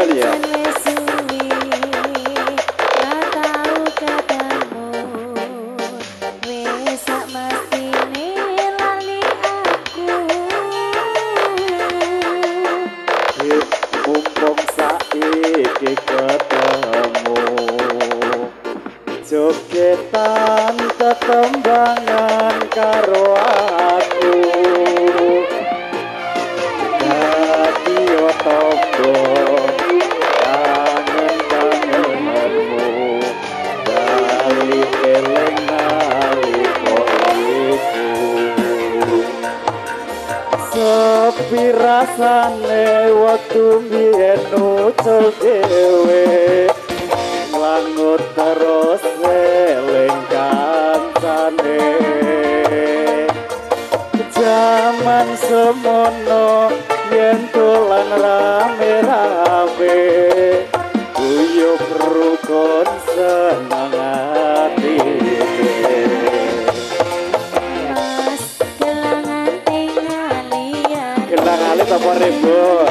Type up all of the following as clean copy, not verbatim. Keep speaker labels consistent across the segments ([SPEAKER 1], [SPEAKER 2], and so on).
[SPEAKER 1] Gimana dia? Mumpung saiki ketemu jogetan tetembangan karo aku dadi otombo kangen-kangenmu bali eling nalika iku sepi rasane waktu mbiyen ucul dhewe nglangut terus eling kancane jaman semono yen dolan rame-rame guyub rukun seneng ati Gelang alit apa ribut?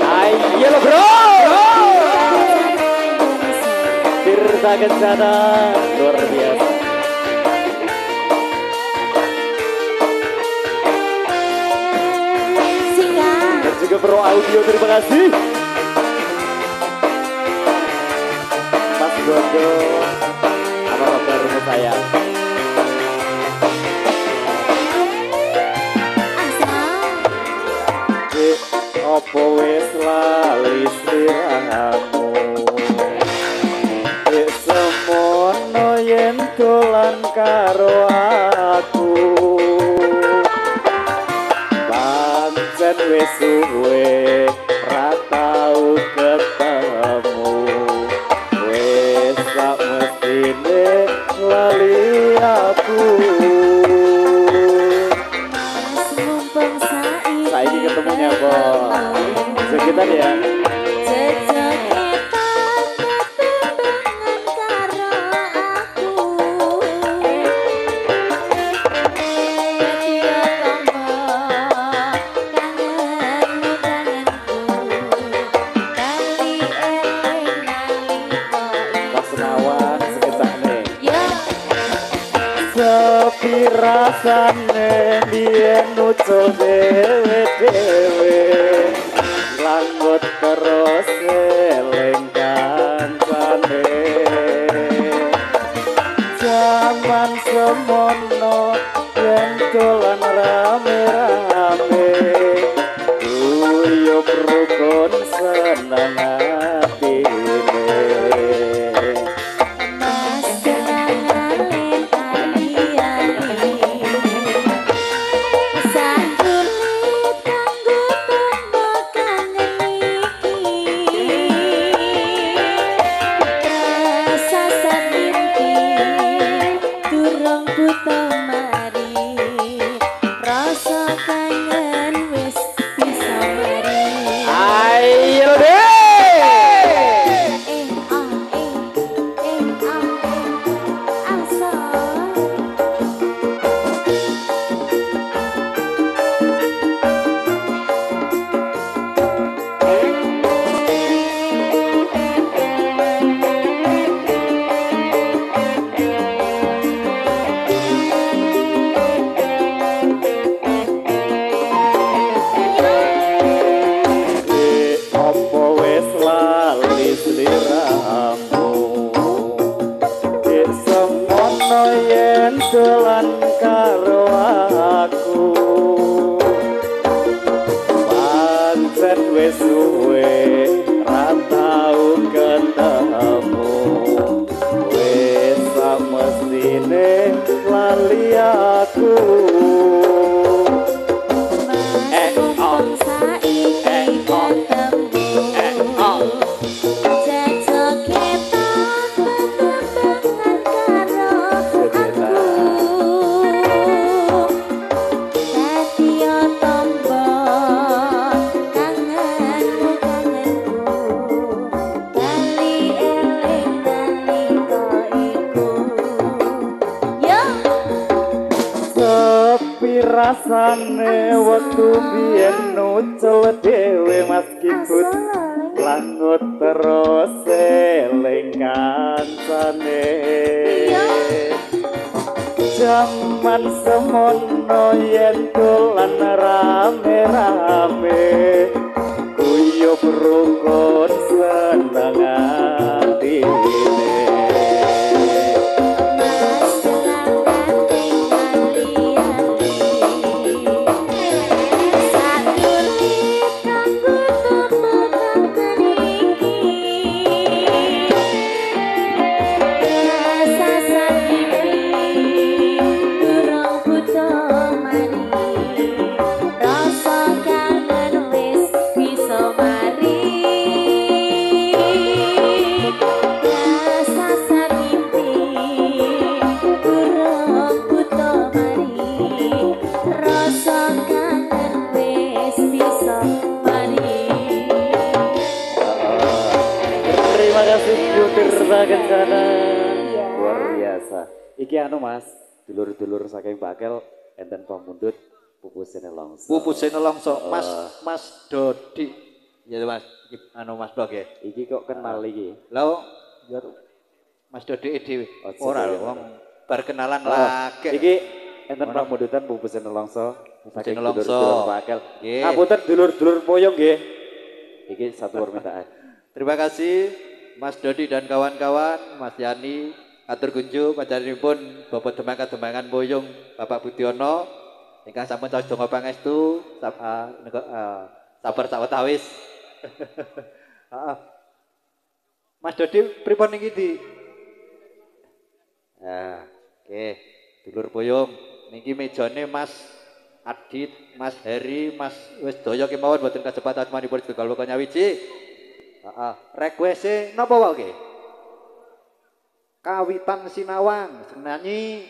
[SPEAKER 1] Ayo lo bro! Tirta kencana luar biasa. Dan juga Pro Audio, terima kasih. Mas Gondo, apa kabar rumah saya? Opo wis lali sliramu wis semono yen dolan karo aku pancen wis suwe ra tau ketemu wis sak mestine lali aku saiki ketemunya kok sekitar ya Senawan sekitar nih sepi rasane biyen ucul dewe-dewe langgut terus eling kancane jaman semono yen dolan rame-rame guyub rukun seneng atine rasane waktu biyen nucul dhewe Mas Kibut langut terus eling kancane jaman semono yen dolan rame-rame guyub rukun seneng atine kencana luar biasa. Iki anu Mas, dulur-dulur saking Bakel enten pamundhut pupusene longso.
[SPEAKER 2] Pupusene longso, Mas Dodi. Ya Mas, iki anu Mas Dok ya.
[SPEAKER 1] Iki kok kenal iki.
[SPEAKER 2] Lah ya Mas Dodi dhewe. Ora lho wong bar kenalan lagi.
[SPEAKER 1] Iki enten pamundhutan pupusene longso saking
[SPEAKER 2] dulur-dulur
[SPEAKER 1] Bakel. Ngapunten dulur-dulur Poyong nggih. Iki satu permintaan.
[SPEAKER 2] Terima kasih Mas Dodi dan kawan-kawan, Mas Yani, atur kunjuk panjenenganipun Bapak Demangan Boyong, Bapak Budiono, ingkang sampun caos donga pangestu, sabar sawetawis. Mas Dodi pripun niki di? Oke, dulur Boyong, niki mejane Mas Adit, Mas Heri, Mas wis daya kemawon boten kasebat asmanipun Tegal Nyawiji. Request napa wae? Kawitan sinawang senanyi.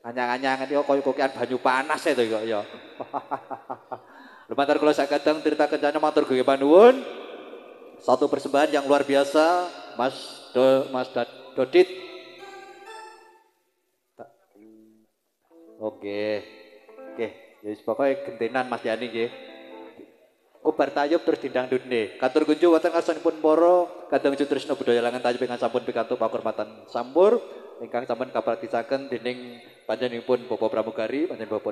[SPEAKER 2] Anyang-anyang iki kaya kokean banyu panas to kok ya. Lumantar kula sakadang tirta kencana matur nggih panuwun. Satu persembahan yang luar biasa Mas Dodit. Oke. Ya wis pokoke gentenan Mas Yani nggih. Kubar tayub terus dindangdutne. Katur kunjuk wonten ngarsanipun para kadang Tresna budaya langan tayub ingkang sampun pikantuk pakurmatan sampur ingkang sampun kapratisaken dening panjenenganipun Bapak Pramugari panjenengan Bapak